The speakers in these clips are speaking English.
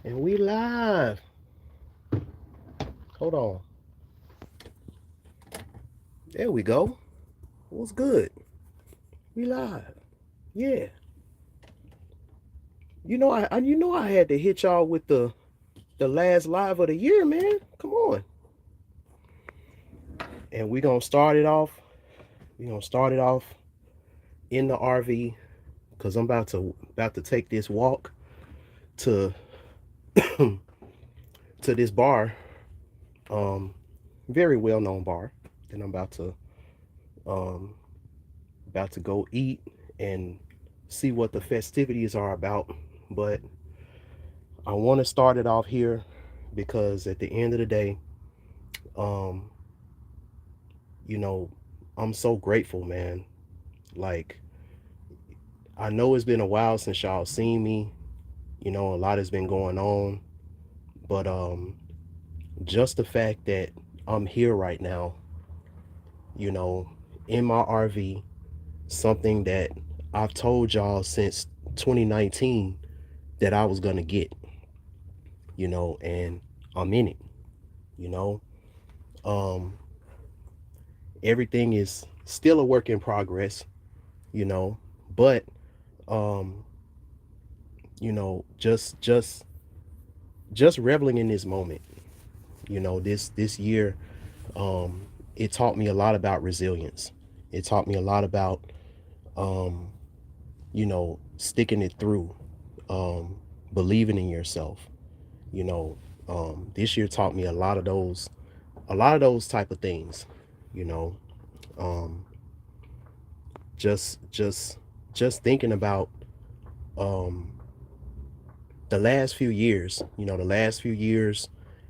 And we live. Hold on. There we go. What's good? We live. Yeah. I had to hit y'all with the last live of the year, man. Come on. And we gonna start it off. We gonna start it off in the RV because I'm about to take this walk to to this bar, um, very well known bar. And I'm um about to go eat and see what the festivities are about. But I want to start it off here because at the end of the day, um, you know, I'm so grateful, man. Like, I know it's been a while since y'all seen me. A lot has been going on, but just the fact that I'm here right now, you know, in my RV, something that I've told y'all since 2019 that I was gonna get, and I'm in it, you know. Um, Everything is still a work in progress, you know, but um, just reveling in this moment, this year, um, it taught me a lot about resilience. It taught me a lot about um, sticking it through, um, believing in yourself. You know, this year taught me a lot of those type of things. You know, um, just thinking about um, the last few years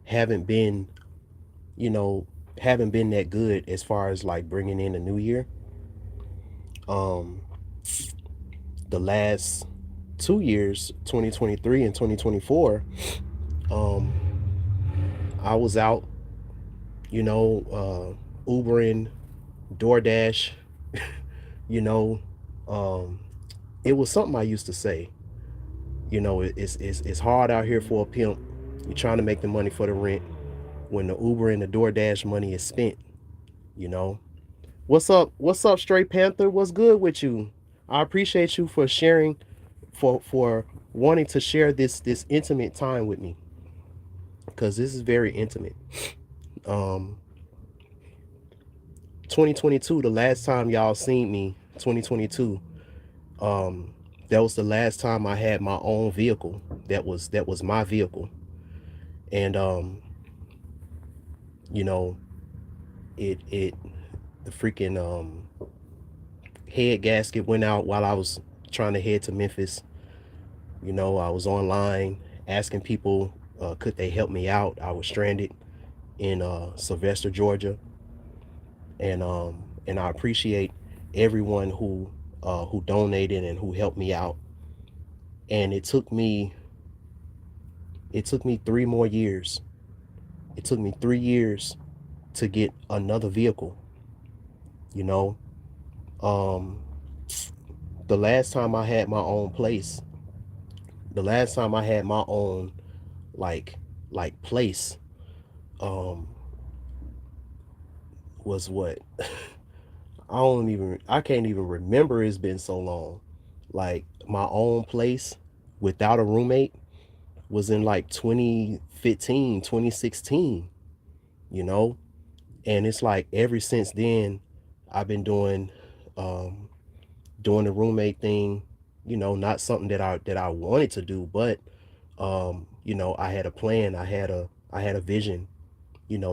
haven't been, you know, haven't been that good as far as like bringing in a new year. Um, the last 2 years, 2023 and 2024, um, I was out, Ubering, DoorDash, you know, um, it was something I used to say. It's hard out here for a pimp. You're trying to make the money for the rent when the Uber and the DoorDash money is spent. You know, what's up? What's up, Straight Panther? What's good with you? I appreciate you for sharing, for wanting to share this intimate time with me because this is very intimate. Um, 2022, the last time y'all seen me, 2022. Um, that was the last time I had my own vehicle. That was my vehicle, and you know, it the freaking head gasket went out while I was trying to head to Memphis. I was online asking people, could they help me out? I was stranded in Sylvester, Georgia, and I appreciate everyone who donated and who helped me out. And it took me 3 more years. It took me 3 years to get another vehicle. You know, um, the last time I had my own place, the last time I had my own like place, um, was what I can't even remember. It's been so long. Like my own place without a roommate was in like 2015, 2016. You know, and it's like ever since then I've been um doing the roommate thing. Not something that I wanted to do, but I had a plan. I had a vision.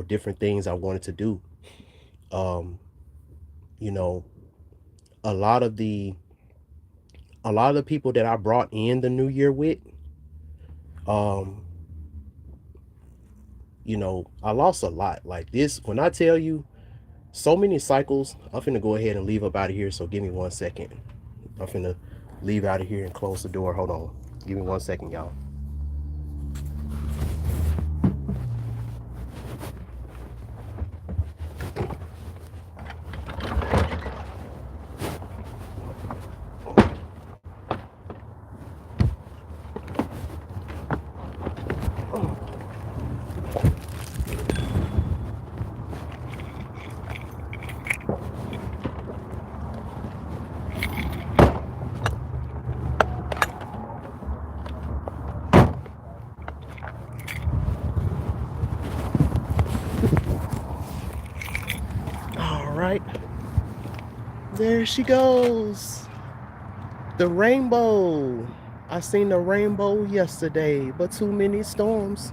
Different things I wanted to do. um you know a lot of the a lot of the people that I brought in the new year with, um I lost a lot. Like this, when I tell you so many cycles, I'm finna go ahead and leave up out of here, so give me 1 second. I'm finna leave out of here and close the door. Hold on. Give me 1 second, y'all. right. There she goes. The rainbow. I seen the rainbow yesterday, but too many storms.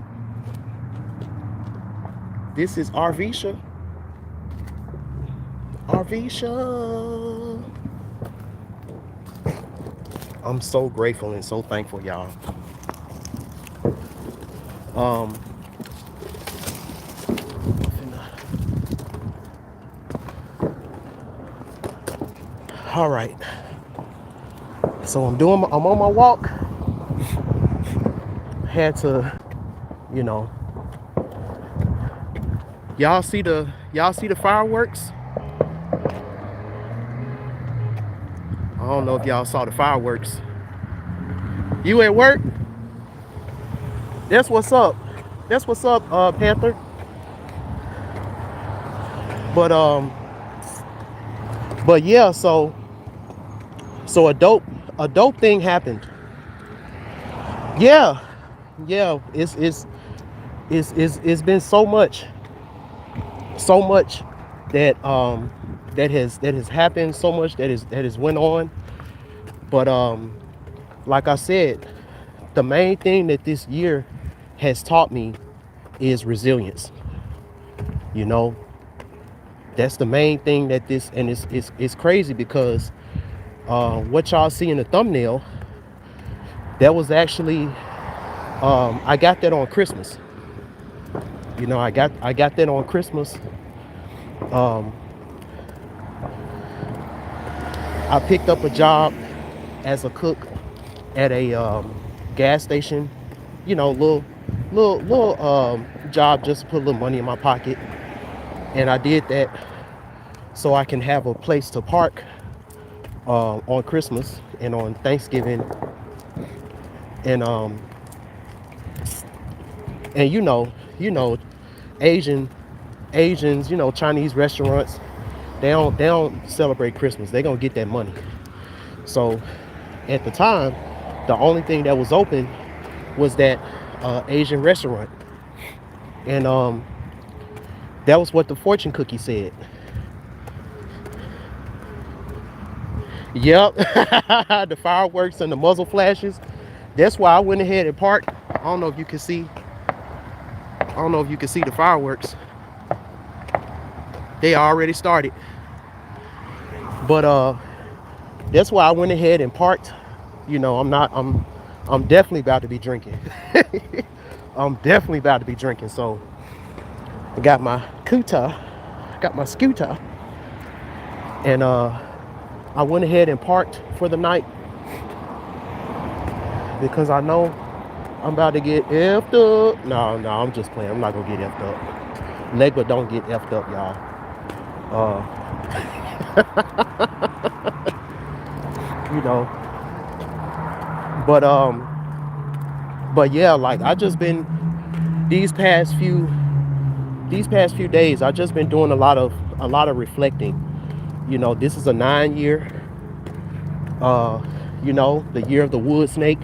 This is Arvisha. Arvisha. I'm so grateful and so thankful, y'all. All right. So I'm on my walk. Had to, you know, y'all see the fireworks? I don't know if y'all saw the fireworks. You at work? That's what's up. That's what's up, Panther. But yeah, so a dope thing happened. Yeah, it's been so much that that has happened, so much that has went on. But like I said, the main thing that this year has taught me is resilience. You know, that's the main thing that this, and it's crazy because what y'all see in the thumbnail, that was actually I got that on Christmas. You know, I got that on Christmas. I picked up a job as a cook at a gas station. You know, little job just to put a little money in my pocket, and I did that so I can have a place to park on Christmas and on Thanksgiving, and you know, Asians, you know, Chinese restaurants, they don't celebrate Christmas. They gonna get that money. So at the time, the only thing that was open was that Asian restaurant, and that was what the fortune cookie said. Yep. The fireworks and the muzzle flashes. That's why I went ahead and parked. I don't know if you can see the fireworks. They already started. But that's why I went ahead and parked. You know, I'm definitely about to be drinking. I'm definitely about to be drinking. So I got my scooter, and I went ahead and parked for the night because I know I'm about to get effed up. No, I'm just playing. I'm not gonna get effed up. Legba don't get effed up, y'all. You know. But yeah, like I just been these past few days, I just been doing a lot of reflecting. You know, this is a 9-year. You know, the year of the wood snake.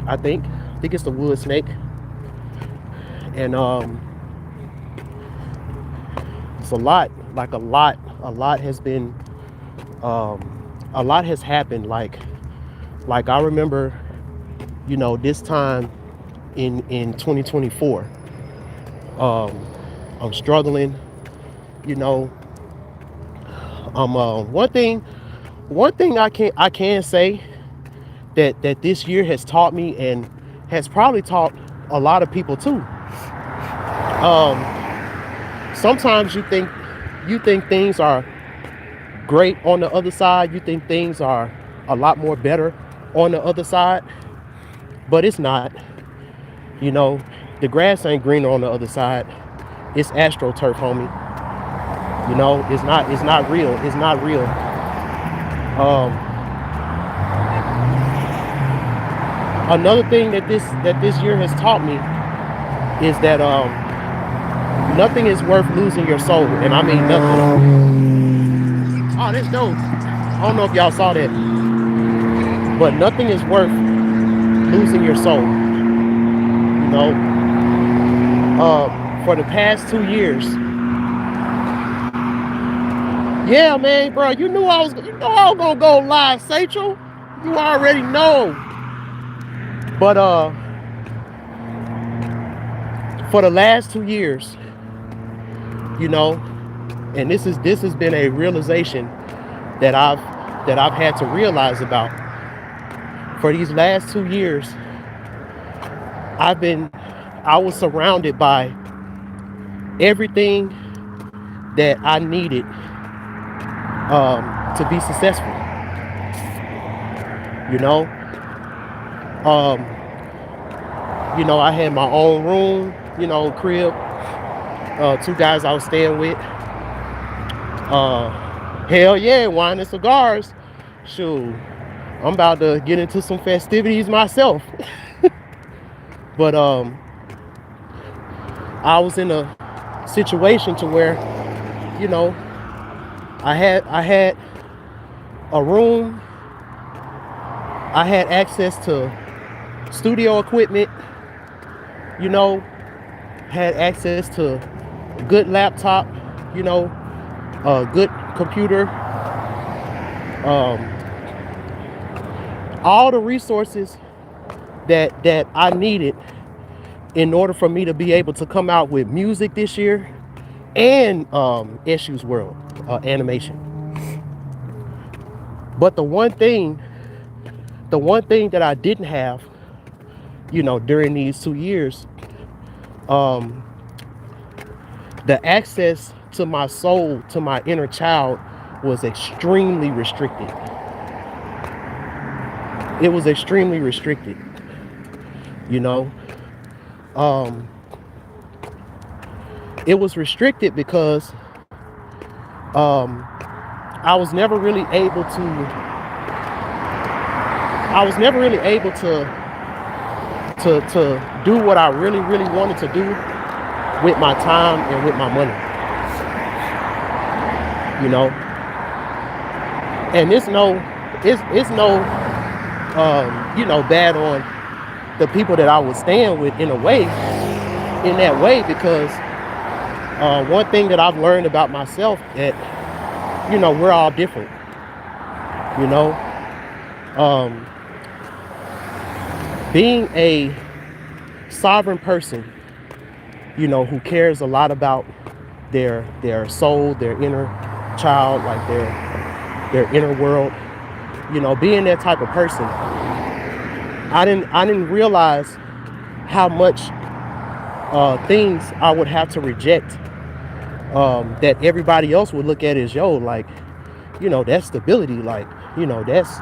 I think it's the wood snake, and it's a lot has been, a lot has happened. Like I remember, you know, this time in 2024, I'm struggling. You know, one thing I can say that this year has taught me, and has probably taught a lot of people too. Sometimes you think things are great on the other side. You think things are a lot more better on the other side, but it's not. You know, the grass ain't greener on the other side. It's astroturf, homie. You know, it's not real. It's not real. Another thing that this year has taught me is that nothing is worth losing your soul, and I mean nothing. Oh, that's dope. I don't know if y'all saw that, but nothing is worth losing your soul. You know, for the past 2 years, Yeah, man, bro, you know I was gonna go live, Satchel. You already know. But for the last 2 years, you know, and this has been a realization that I've had to realize about. For these last 2 years, I was surrounded by everything that I needed to be successful. You know, um, I had my own room, crib. Two guys I was staying with. Hell yeah, wine and cigars. Shoot, I'm about to get into some festivities myself. But I was in a situation to where, you know, I had a room. I had access to studio equipment. Had access to good laptop. A good computer. All the resources that I needed in order for me to be able to come out with music this year and Eshu's World animation. But the one thing that I didn't have, during these 2 years, the access to my soul, to my inner child, was extremely restricted. It was extremely restricted. It was restricted because I was never really able to do what I really wanted to do with my time and with my money. And it's no bad on the people that I was staying with in that way, because one thing that I've learned about myself, that we're all different. Being a sovereign person, who cares a lot about their soul, their inner child, like their inner world, being that type of person, I didn't realize how much things I would have to reject, that everybody else would look at as, like, that's stability, like, that's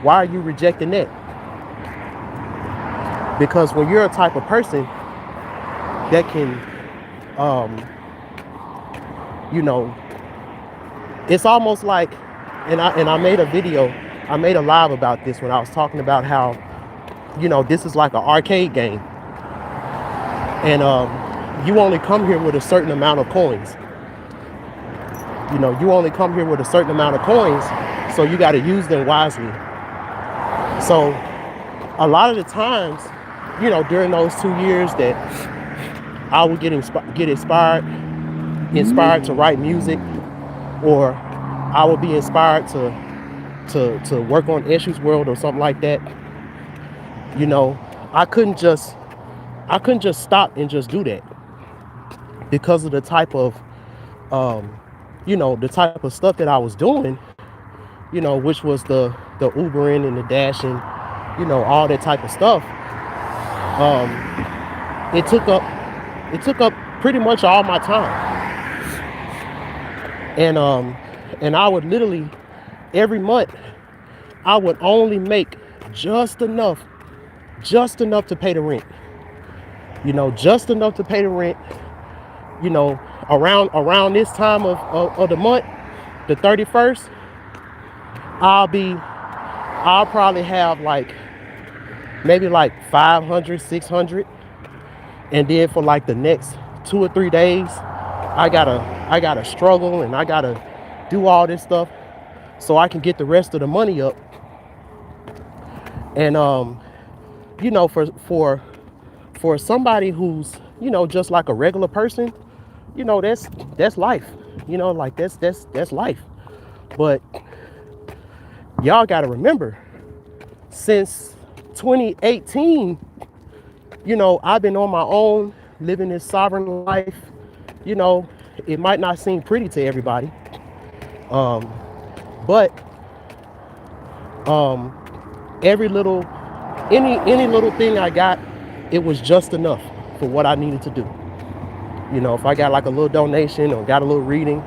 why are you rejecting that? Because when you're a type of person that can, it's almost like, and I made a live about this when I was talking about how, this is like an arcade game, and you only come here with a certain amount of coins. You only come here with a certain amount of coins, so you got to use them wisely. So a lot of the times, during those 2 years that I would get inspired to write music, or I would be inspired to work on Eshu's World or something like that, I couldn't just stop and just do that, because of the type of the type of stuff that I was doing, which was the Ubering and the dashing, all that type of stuff. It took up pretty much all my time. And I would literally, every month, I would only make just enough to pay the rent. Just enough to pay the rent. Around this time of the month, the 31st, I'll probably have maybe 500, 600. And then for the next 2 or 3 days, I gotta struggle, and I gotta do all this stuff so I can get the rest of the money up. And for somebody who's just like a regular person, that's life. Like that's life. But y'all got to remember, since 2018, I've been on my own, living this sovereign life. You know, it might not seem pretty to everybody, um, but um, every little, any little thing I got, it was just enough for what I needed to do. If I got like a little donation or got a little reading,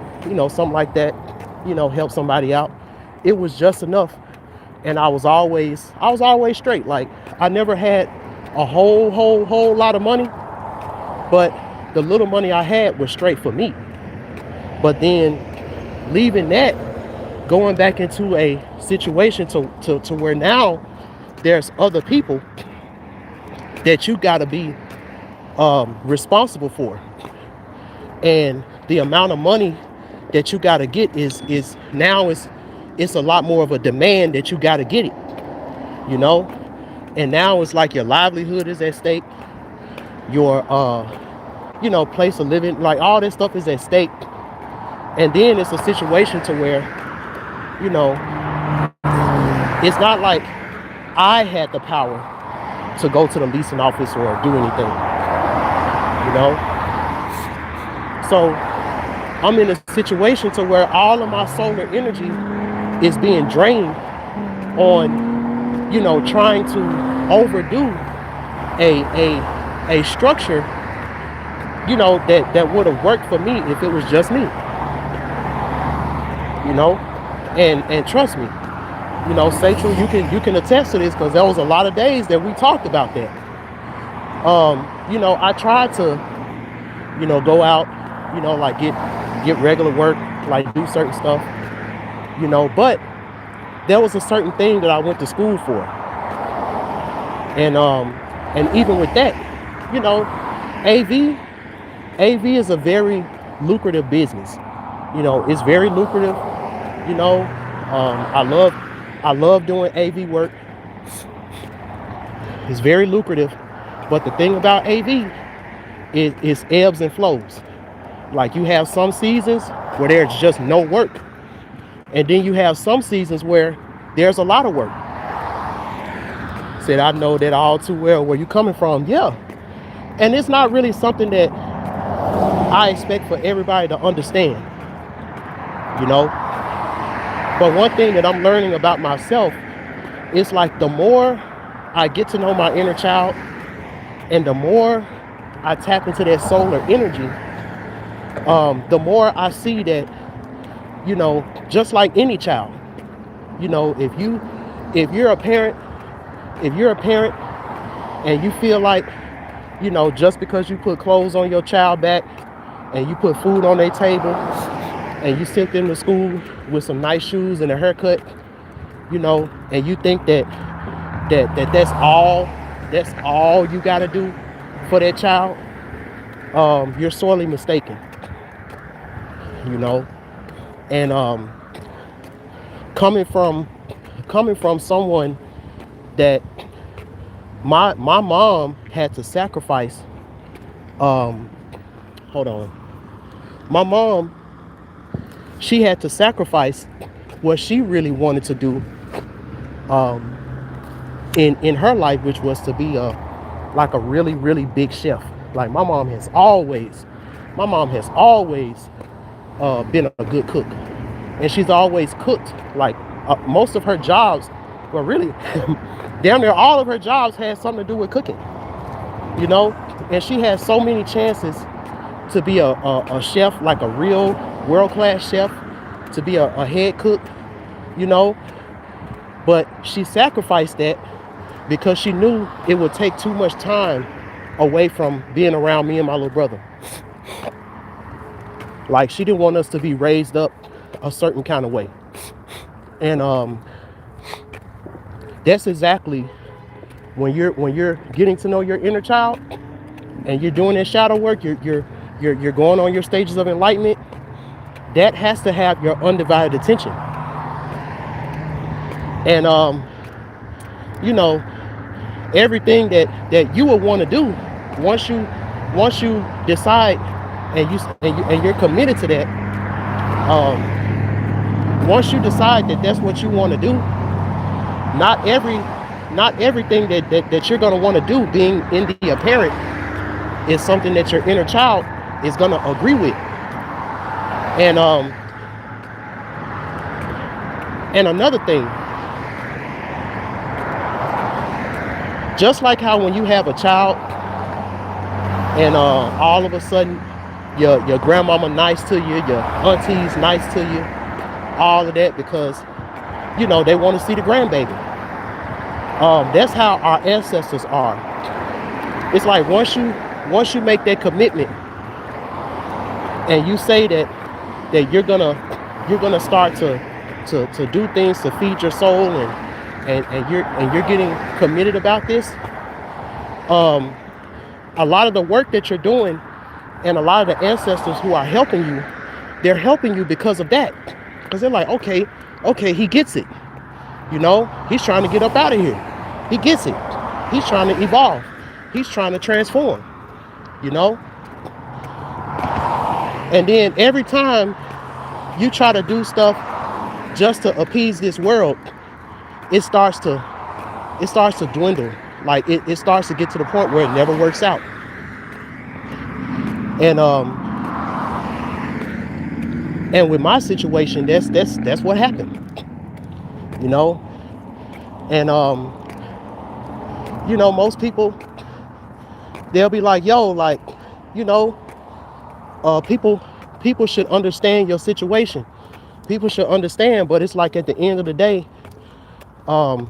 something like that, help somebody out, it was just enough. And I was always straight. Like, I never had a whole lot of money, but the little money I had was straight for me. But then leaving that, going back into a situation to where now there's other people that you got to be responsible for, and the amount of money that you got to get is now it's a lot more of a demand that you got to get it, you know and now it's like your livelihood is at stake, your place of living, like all this stuff is at stake. And then it's a situation to where, you know it's not like I had the power to go to the leasing office or do anything, you know so I'm in a situation to where all of my solar energy is being drained on, trying to overdo a structure, that would have worked for me if it was just me, and trust me, Satchel, you can attest to this, because there was a lot of days that we talked about that. I tried to, go out, like get regular work, like do certain stuff, but there was a certain thing that I went to school for. And even with that, you know, AV AV is a very lucrative business. It's very lucrative. You know, I love doing AV work. It's very lucrative. But the thing about AV is ebbs and flows. Like, you have some seasons where there's just no work. And then you have some seasons where there's a lot of work. Said, I know that all too well where you're coming from. Yeah. And it's not really something that I expect for everybody to understand. But one thing that I'm learning about myself is, like, the more I get to know my inner child and the more I tap into that solar energy, the more I see that, just like any child, if you're a parent, and you feel like, just because you put clothes on your child back and you put food on their table and you sent them to school with some nice shoes and a haircut, and you think that's all you got to do for that child, you're sorely mistaken. And coming from someone that my mom had to sacrifice. Hold on. My mom, she had to sacrifice what she really wanted to do in her life, which was to be a really, really big chef. Like, my mom has always been a good cook, and she's always cooked. Like, most of her jobs, well, really, damn near all of her jobs had something to do with cooking. And she has so many chances to be a chef, like a real world-class chef, to be a head cook, but she sacrificed that because she knew it would take too much time away from being around me and my little brother. Like, she didn't want us to be raised up a certain kind of way. And that's exactly when you're getting to know your inner child and you're doing that shadow work, you're going on your stages of enlightenment. That has to have your undivided attention. And everything that you will want to do once you decide and you're committed to that, once you decide that that's what you want to do, not every not everything that you're going to want to do being in the apparent is something that your inner child is going to agree with. And another thing, just like how when you have a child and all of a sudden your grandmama nice to you, your auntie's nice to you, all of that because they want to see the grandbaby. That's how our ancestors are. It's like once you make that commitment and you say that you're gonna start to do things to feed your soul and you're getting committed about this. A lot of the work that you're doing and a lot of the ancestors who are helping you, they're helping you because of that. Because they're like, okay, he gets it. He's trying to get up out of here. He gets it. He's trying to evolve. He's trying to transform. And then every time you try to do stuff just to appease this world, it starts to dwindle. Like it starts to get to the point where it never works out. And with my situation, that's what happened. And most people, they'll be like, yo, like, people should understand your situation. People should understand, but it's like at the end of the day, I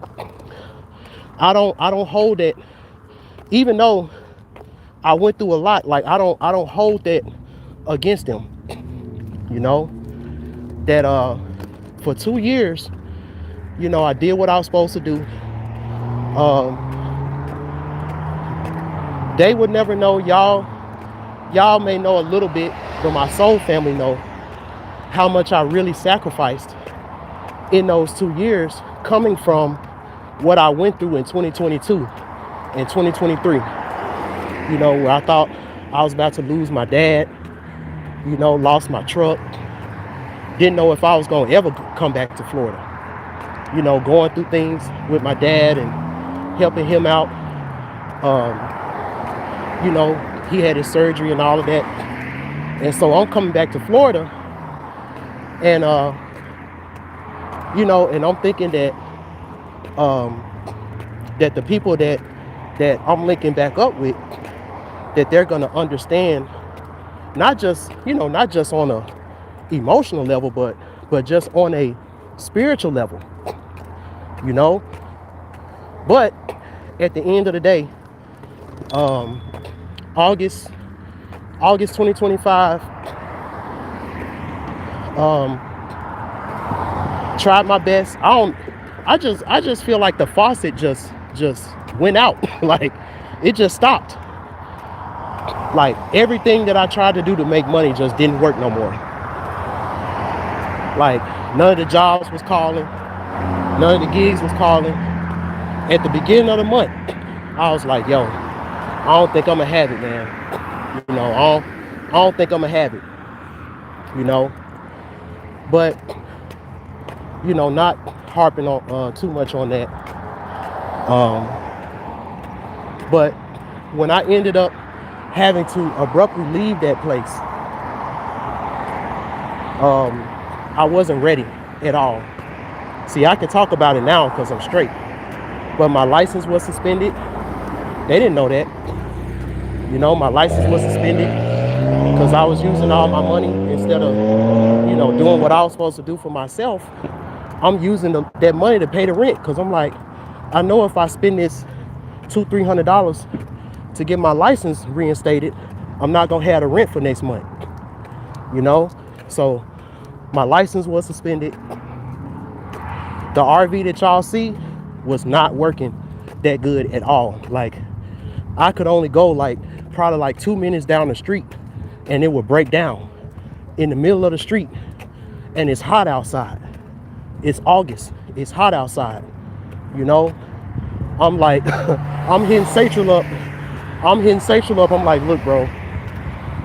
don't hold that, even though I went through a lot, like I don't hold that against them. That for 2 years, I did what I was supposed to do. They would never know, y'all may know a little bit, but my soul family know how much I really sacrificed in those 2 years, coming from what I went through in 2022 and 2023. Where I thought I was about to lose my dad, lost my truck, didn't know if I was going to ever come back to Florida. Going through things with my dad and helping him out. He had his surgery and all of that. And so I'm coming back to Florida. And, and I'm thinking that that the people that I'm linking back up with, that they're going to understand, not just on a emotional level, but just on a spiritual level, But at the end of the day, August 2025, tried my best. I just feel like the faucet just went out. Like it just stopped. Like everything that I tried to do to make money just didn't work no more. Like none of the jobs was calling, none of the gigs was calling. At the beginning of the month, I was like, yo, I don't think I'm gonna have it, man. I don't think I'm gonna have it. But not harping on too much on that. But when I ended up having to abruptly leave that place, I wasn't ready at all. See, I can talk about it now because I'm straight, but my license was suspended. They didn't know that. My license was suspended because I was using all my money instead of, doing what I was supposed to do for myself. I'm using that money to pay the rent because I'm like, I know if I spend this $200-300 to get my license reinstated, I'm not gonna have the rent for next month. So my license was suspended. The RV that y'all see was not working that good at all. Like I could only go probably 2 minutes down the street and it would break down in the middle of the street, and it's hot outside. It's August. It's hot outside. I'm like, I'm hitting Sachel up. I'm like, look, bro,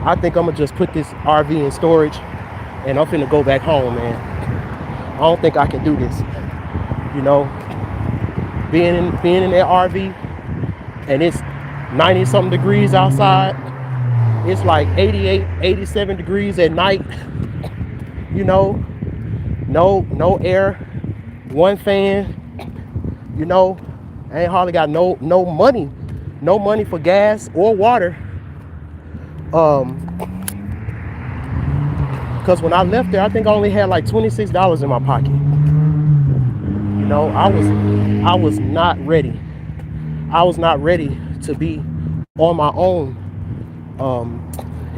I think I'm gonna just put this RV in storage and I'm finna go back home, man. I don't think I can do this. You know, being in that RV and it's 90 something degrees outside. It's like 88, 87 degrees at night. You know, no air, one fan. You know, I ain't hardly got no money for gas or water. Because when I left there, I think I only had like $26 in my pocket. You know, I was not ready. I was not ready to be on my own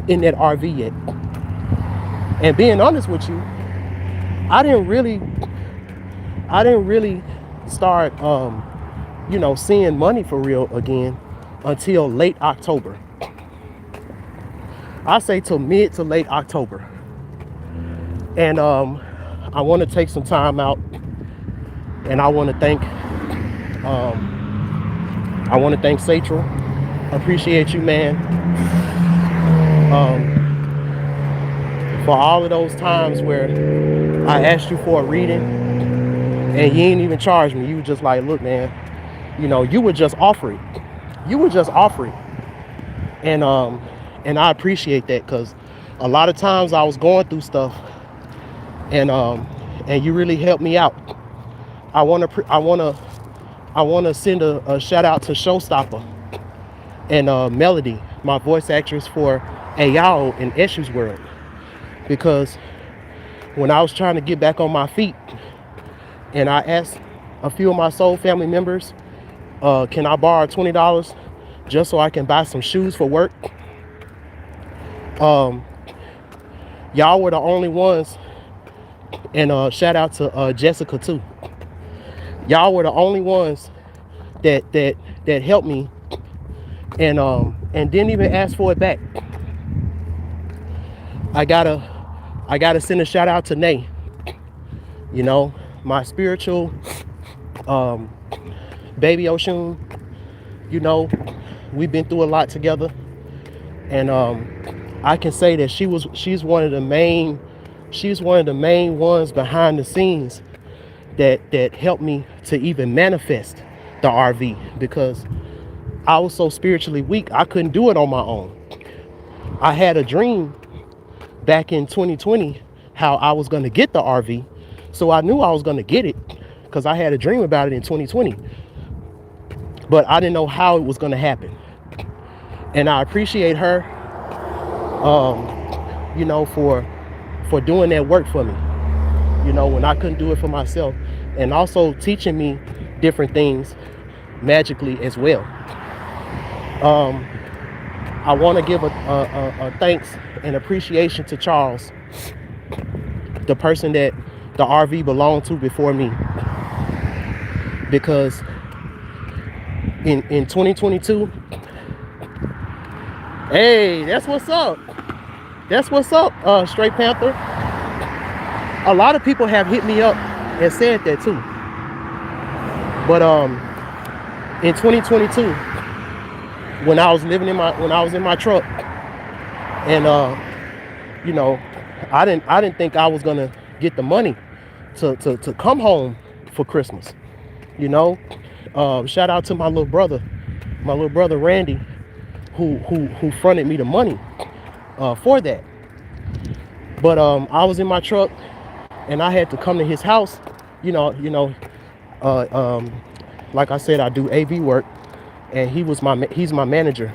in that RV yet. And being honest with you, I didn't really start you know, seeing money for real again until late October. I say till mid to late October. And I want to take some time out, and I want to thank Satchel. Appreciate you, man, for all of those times where I asked you for a reading and you ain't even charge me. You were just like, look, man, you know, you would just offer it. You would just offer it. And I appreciate that, because a lot of times I was going through stuff, and you really helped me out. I want to send a shout out to Showstopper and Melody, my voice actress for Ayao in Eshu's World, because when I was trying to get back on my feet, and I asked a few of my soul family members, can I borrow $20 just so I can buy some shoes for work? Y'all were the only ones, and shout out to Jessica too. Y'all were the only ones that helped me, and didn't even ask for it back. I gotta send a shout out to Nay. You know, my spiritual baby Oshun. You know, we've been through a lot together, and I can say that she's one of the main ones behind the scenes that helped me to even manifest the RV, because I was so spiritually weak, I couldn't do it on my own. I had a dream back in 2020 how I was going to get the RV, so I knew I was going to get it because I had a dream about it in 2020, but I didn't know how it was going to happen. And I appreciate her, you know, for doing that work for me, you know, when I couldn't do it for myself, and also teaching me different things magically as well. I want to give a thanks and appreciation to Charles, the person that the RV belonged to before me, because in 2022, hey, that's what's up. That's what's up, Straight Panther. A lot of people have hit me up and said that too. But in 2022, when I was in my truck, and you know, I didn't think I was gonna get the money to come home for Christmas. You know, shout out to my little brother Randy, who fronted me the money for that. But I was in my truck and I had to come to his house. You know, like I said, I do AV work, and he's my manager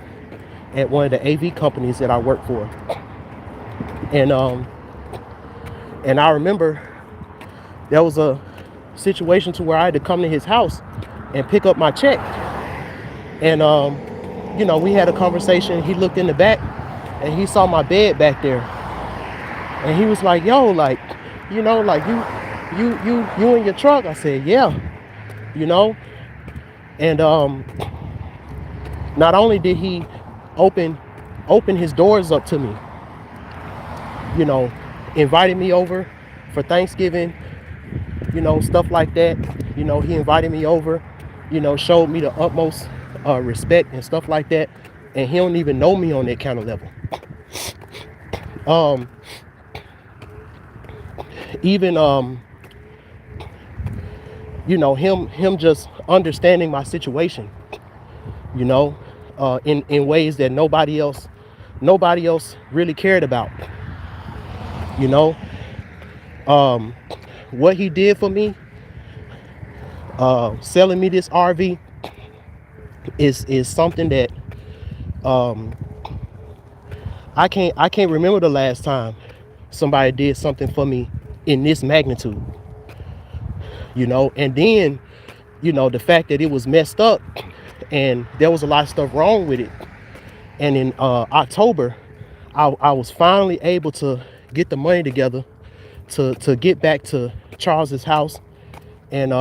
at one of the AV companies that I work for. And I remember there was a situation to where I had to come to his house and pick up my check. And you know, we had a conversation. He looked in the back and he saw my bed back there, and he was like, yo, like, you know, like you in your truck? I said, yeah, you know. And not only did he open his doors up to me, you know, invited me over for Thanksgiving, you know, stuff like that. You know, he invited me over, you know, showed me the utmost respect and stuff like that. And he don't even know me on that kind of level. Um, even you know, him just understanding my situation, you know, in ways that nobody else really cared about, you know. Um, what he did for me, selling me this RV is something that um, I can't remember the last time somebody did something for me in this magnitude, you know. And then, you know, the fact that it was messed up and there was a lot of stuff wrong with it. And in October, I was finally able to get the money together to get back to Charles's house. And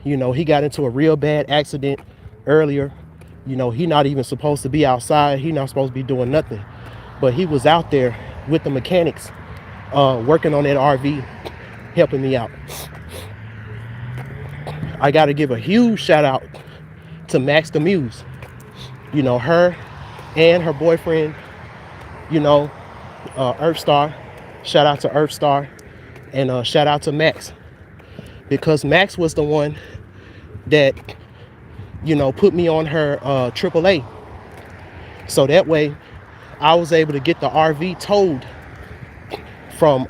you know, he got into a real bad accident earlier. You know, he not even supposed to be outside. He not supposed to be doing nothing. But he was out there with the mechanics, working on that RV, helping me out. I got to give a huge shout out to Max the Muse. You know, her and her boyfriend, you know, Earthstar. Shout out to Earthstar. And shout out to Max. Because Max was the one that, you know, put me on her AAA. So that way I was able to get the RV towed from,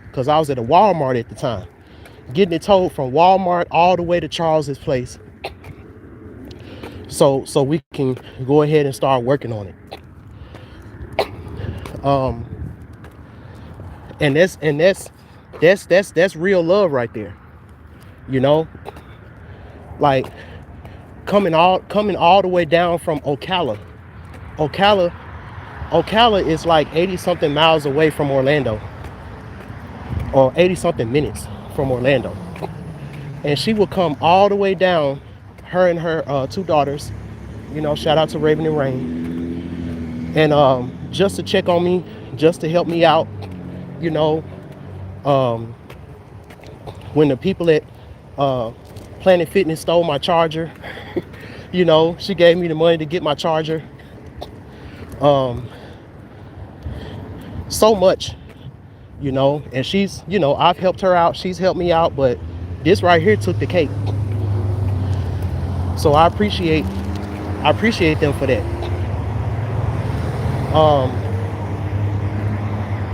because I was at a Walmart at the time. Getting it towed from Walmart all the way to Charles's place. So we can go ahead and start working on it. And that's real love right there. You know, like coming all the way down from Ocala. Ocala is like 80 something miles away from Orlando, or 80 something minutes from Orlando. And she would come all the way down, her and her two daughters, you know, shout out to Raven and Rain, and just to check on me, just to help me out, you know. When the people at Planet Fitness stole my charger, you know, she gave me the money to get my charger. So much, you know. And she's, you know, I've helped her out, she's helped me out, but this right here took the cake. So I appreciate them for that.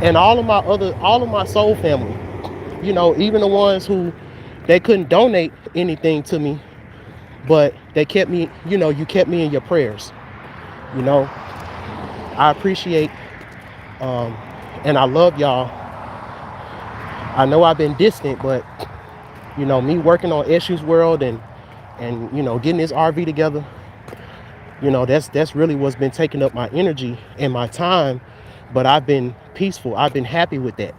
And all of my soul family, you know, even the ones who they couldn't donate anything to me, but they kept me, you know, you kept me in your prayers, you know. I appreciate and I love y'all. I know I've been distant, but you know, me working on Eshu's world and you know, getting this RV together, you know, that's really what's been taking up my energy and my time. But I've been peaceful, I've been happy with that,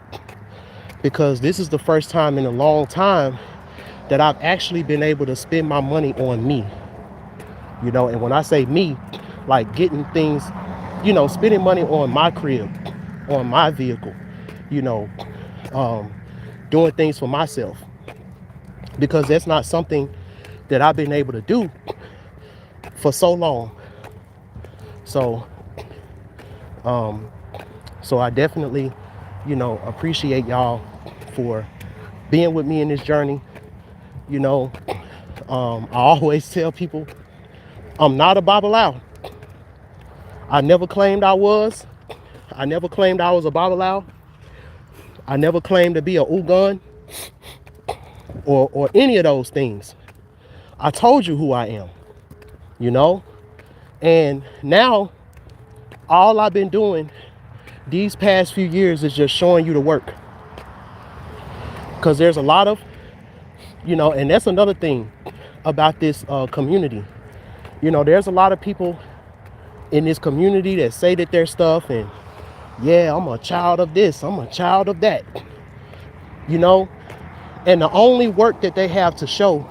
because this is the first time in a long time that I've actually been able to spend my money on me, you know. And when I say me, like getting things, you know, spending money on my crib, on my vehicle, you know, doing things for myself, because that's not something that I've been able to do for so long. So I definitely, you know, appreciate y'all for being with me in this journey. You know, I always tell people I'm not a Babalawo. I never claimed I was. I never claimed I was a Babalawo. I never claimed to be a Ugun or any of those things. I told you who I am, you know. And now all I've been doing these past few years is just showing you the work. Because there's a lot of, you know, and that's another thing about this community. You know, there's a lot of people in this community that say that they're stuff and, yeah, I'm a child of this, I'm a child of that, you know. And the only work that they have to show,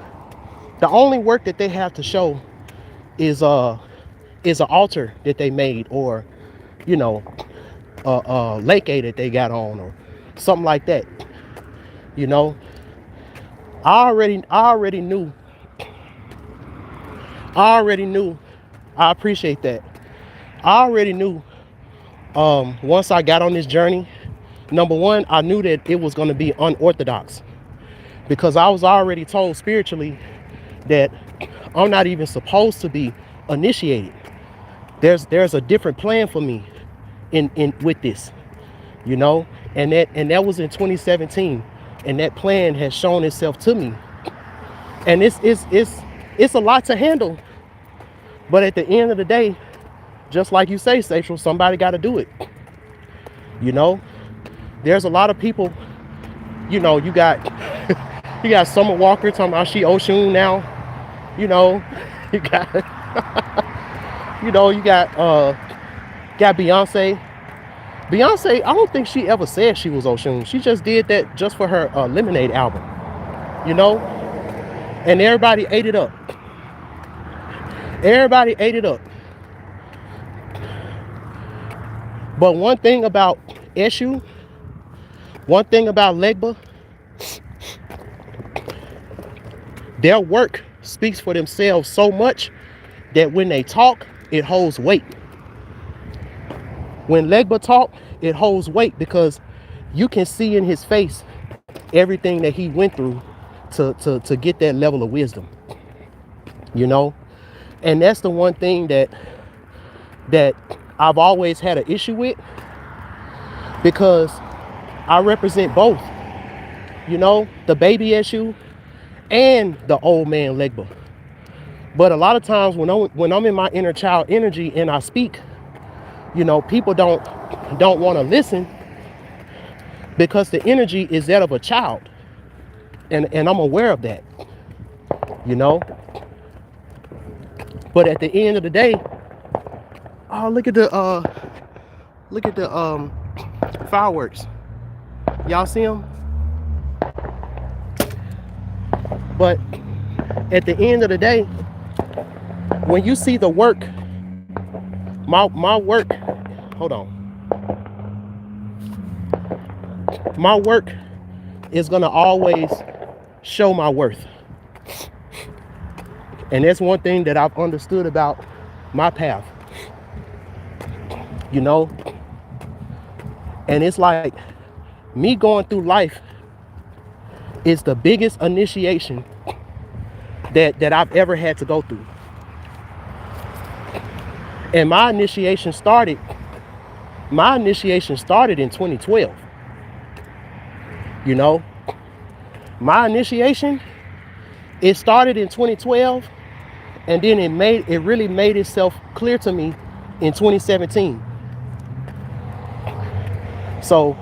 is an altar that they made, or, you know, a lake that they got on, or something like that. You know, I already knew. I appreciate that. I already knew Once I got on this journey, number one, I knew that it was going to be unorthodox because I was already told spiritually that I'm not even supposed to be initiated. There's a different plan for me in with this, you know, and that was in 2017, and that plan has shown itself to me, and it's a lot to handle, but at the end of the day, just like you say, Sachel, somebody got to do it. You know, there's a lot of people. You know, you got you got Summer Walker talking about she Oshun now. You know, you got got Beyonce. Beyonce, I don't think she ever said she was Oshun. She just did that just for her Lemonade album. You know, and everybody ate it up. Everybody ate it up. But one thing about Eshu, one thing about Legba, their work speaks for themselves so much that when they talk, it holds weight. When Legba talk, it holds weight because you can see in his face everything that he went through to get that level of wisdom. You know? And that's the one thing that I've always had an issue with, because I represent both, you know, the baby Eshu and the old man Legba. But a lot of times when I'm in my inner child energy and I speak, you know, people don't want to listen because the energy is that of a child, and I'm aware of that, you know. But at the end of the day, oh, look at the fireworks. Y'all see them? But at the end of the day, when you see the work, my work, hold on. My work is gonna always show my worth. And that's one thing that I've understood about my path. You know? And it's like me going through life is the biggest initiation that I've ever had to go through. And my initiation started in 2012. You know? My initiation, it started in 2012, and then it really made itself clear to me in 2017. So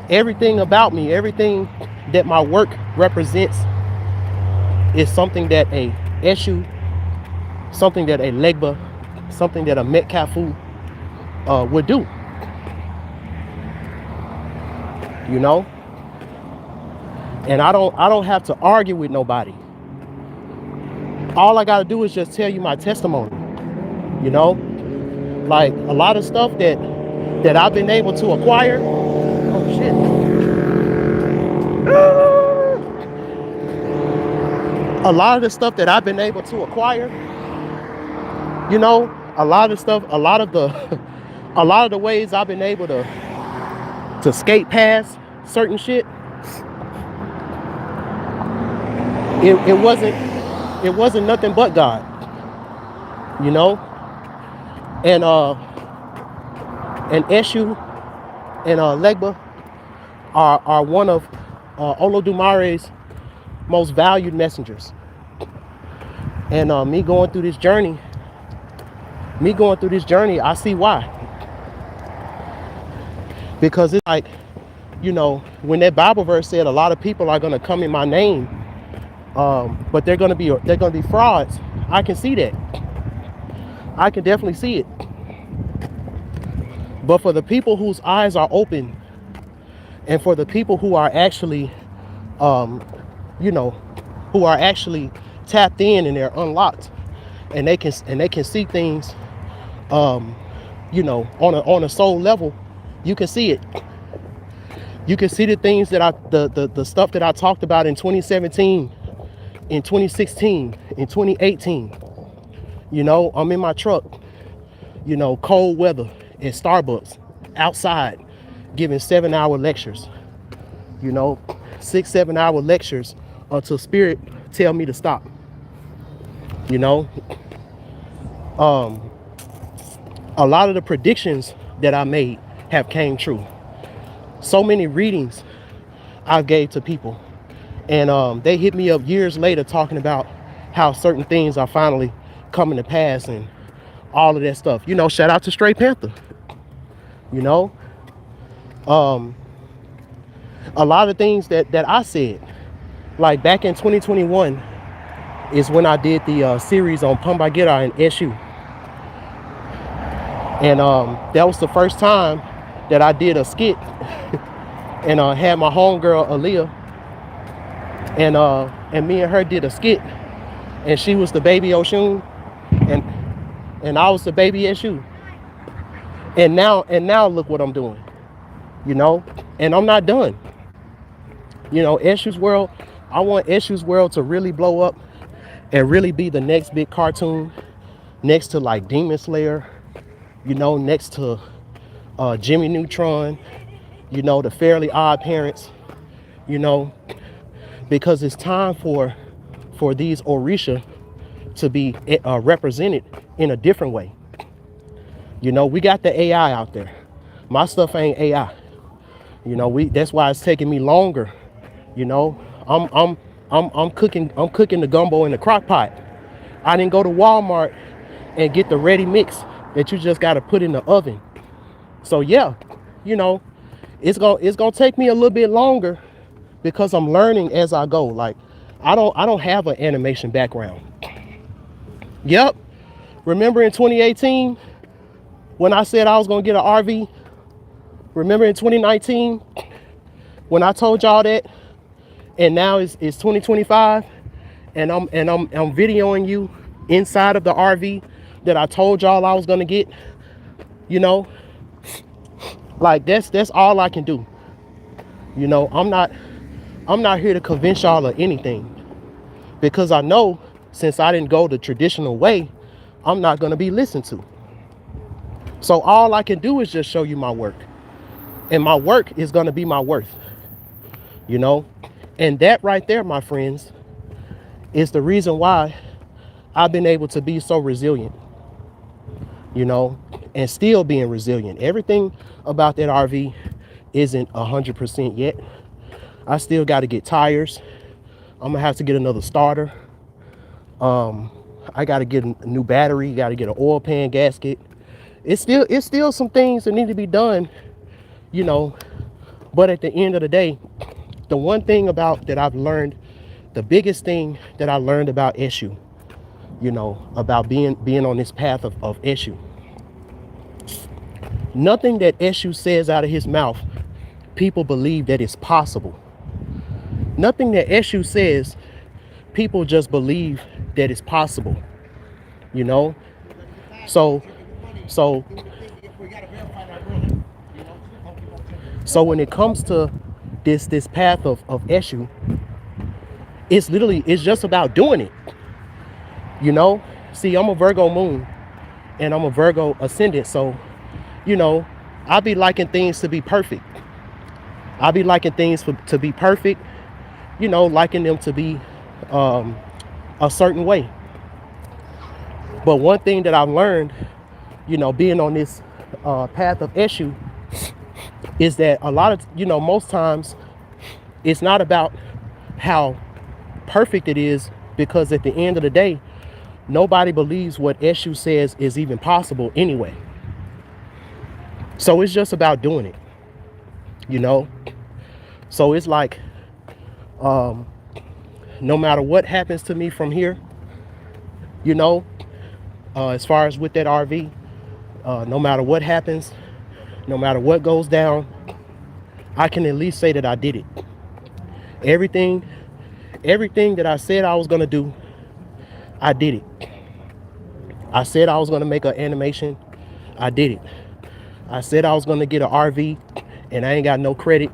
everything about me, everything that my work represents is something that a Eshu, something that a Legba, something that a Metcafu would do. You know? And I don't have to argue with nobody. All I gotta do is just tell you my testimony. You know? Like a lot of stuff that I've been able to acquire. Oh shit. A lot of the stuff that I've been able to acquire, you know, a lot of the ways I've been able to skate past certain shit, it wasn't nothing but God, you know. And Eshu and Legba are one of Olodumare's most valued messengers. And me going through this journey, I see why. Because it's like, you know, when that Bible verse said a lot of people are gonna come in my name, but they're gonna be frauds. I can see that. I can definitely see it. But for the people whose eyes are open, and for the people who are actually, you know, who are actually tapped in and they're unlocked, and they can see things, you know, on a soul level, you can see it. You can see the things that the stuff that I talked about in 2017, in 2016, in 2018. You know, I'm in my truck, you know, cold weather at Starbucks, outside giving 7-hour lectures, 6-7 hour lectures until spirit tell me to stop. A lot of the predictions that I made have came true. So many readings I gave to people, and they hit me up years later talking about how certain things are finally coming to pass and all of that stuff. Shout out to Straight Panther. Um, a lot of things that I said, like back in 2021, is when I did the series on Pumbagira and Eshu, and that was the first time that I did a skit, and had my homegirl Aaliyah, and me and her did a skit, and she was the baby Oshun, and I was the baby Eshu, and now look what I'm doing, and I'm not done. Eshu's World, I want Eshu's World to really blow up and really be the next big cartoon, next to like Demon Slayer, next to Jimmy Neutron, the Fairly Odd Parents, because it's time for these Orisha to be represented in a different way. We got the AI out there. My stuff ain't AI. That's why it's taking me longer. I'm cooking the gumbo in the crock pot. I didn't go to Walmart and get the ready mix that you just got to put in the oven. So yeah, it's gonna take me a little bit longer because I'm learning as I go. Like I don't have an animation background. Yep. Remember in 2018 when I said I was gonna get an RV? Remember in 2019 when I told y'all that? And now it's 2025, and I'm videoing you inside of the RV that I told y'all I was gonna get. Like that's all I can do. I'm not here to convince y'all of anything, because I know since I didn't go the traditional way, I'm not gonna be listened to. So all I can do is just show you my work, and my work is gonna be my worth. And that right there, my friends, is the reason why I've been able to be so resilient, and still being resilient. Everything about that RV isn't 100% yet. I still got to get tires. I'm gonna have to get another starter. I got to get a new battery. Got to get an oil pan gasket. It's still some things that need to be done, But at the end of the day, the one thing about that I've learned, the biggest thing that I learned about Eshu, about being on this path of Eshu, nothing that Eshu says out of his mouth, people believe that it's possible. Nothing that Eshu says, people just believe that it's possible. So when it comes to this path of Eshu, it's just about doing it. See, I'm a Virgo moon and I'm a Virgo ascendant, so I be liking things to be perfect. I be liking things to be perfect, liking them to be a certain way. But one thing that I've learned, being on this path of Eshu, is that a lot of, most times it's not about how perfect it is, because at the end of the day, nobody believes what Eshu says is even possible anyway. So it's just about doing it, So it's like, no matter what happens to me from here, as far as with that RV, no matter what happens, no matter what goes down, I can at least say that I did it. Everything that I said I was gonna do, I did it. I said I was gonna make an animation, I did it. I said I was gonna get an RV, and I ain't got no credit,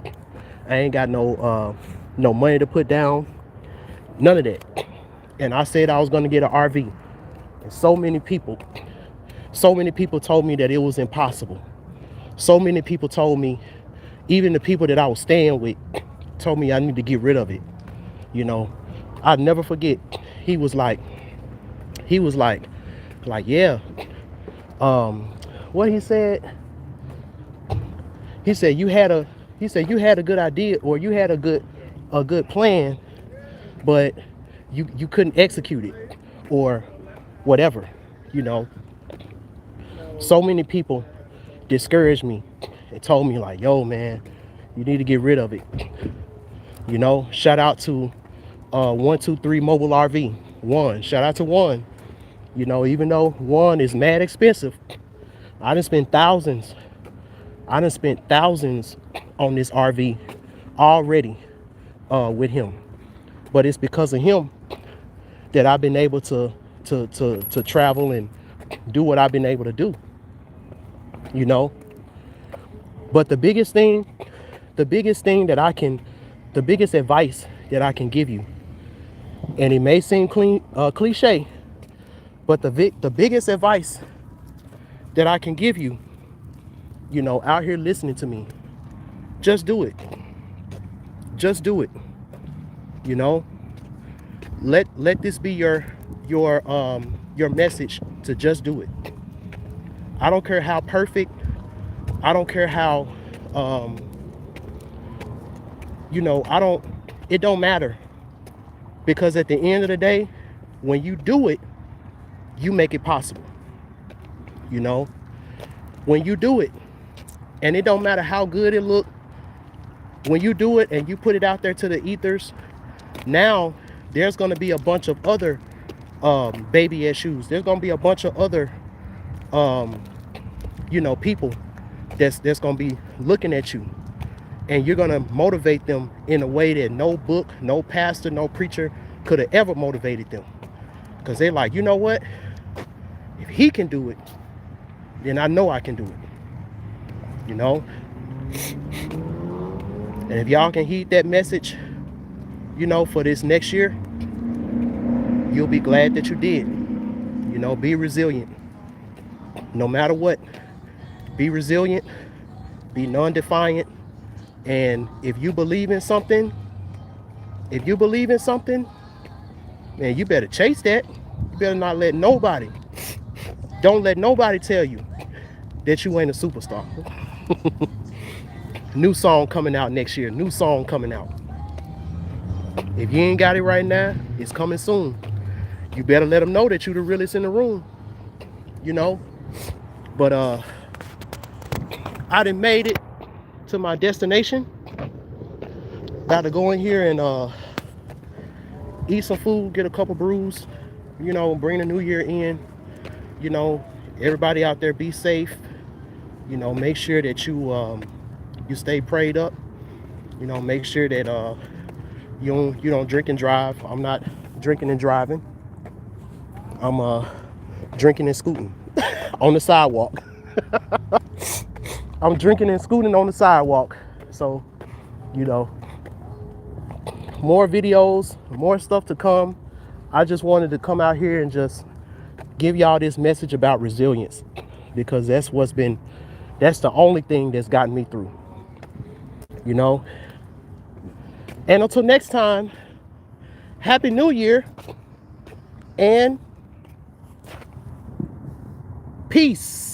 I ain't got no money to put down, none of that. And I said I was gonna get an RV, and so many people told me that it was impossible. So many people told me, even the people that I was staying with, told me I need to get rid of it. You know, I'll never forget. He was like, yeah. What he said? He said you had a good idea, or you had a good plan, but you couldn't execute it, or whatever. You know, so many people discouraged me and told me like, yo man, you need to get rid of it. You know, shout out to 123 Mobile RV. Shout out to One. You know, even though One is mad expensive, I done spent thousands. On this RV already with him. But it's because of him that I've been able to travel and do what I've been able to do. You know. But the biggest advice that I can give you, and it may seem cliche, but the biggest advice that I can give you, you know, out here listening to me, just do it. Just do it. You know, let this be your message to just do it. I don't care how perfect. I don't care how you know, it don't matter, because at the end of the day, when you do it, you make it possible. You know, when you do it, and it don't matter how good it look, when you do it and you put it out there to the ethers, now there's going to be a bunch of other baby Eshus. There's going to be a bunch of other you know, people that's going to be looking at you, and you're going to motivate them in a way that no book, no pastor, no preacher could have ever motivated them, because they're like, you know what, if he can do it, then I know I can do it. You know, and if y'all can heed that message, you know, for this next year, you'll be glad that you did. You know, be resilient. No matter what, be resilient, be non-defiant. And if you believe in something, man, you better chase that. You better not let nobody, don't let nobody tell you that you ain't a superstar. New song coming out next year. New song coming out. If you ain't got it right now, it's coming soon. You better let them know that you the realest in the room. You know? But I done made it to my destination. About to go in here and eat some food, get a couple brews, you know, bring the new year in. You know, everybody out there, be safe. You know, make sure that you stay prayed up. You know, make sure that you don't drink and drive. I'm not drinking and driving. I'm drinking and scooting on the sidewalk. I'm drinking and scooting on the sidewalk. So, you know, more videos, more stuff to come. I just wanted to come out here and just give y'all this message about resilience, because that's the only thing that's gotten me through. You know? And until next time, Happy New Year and peace.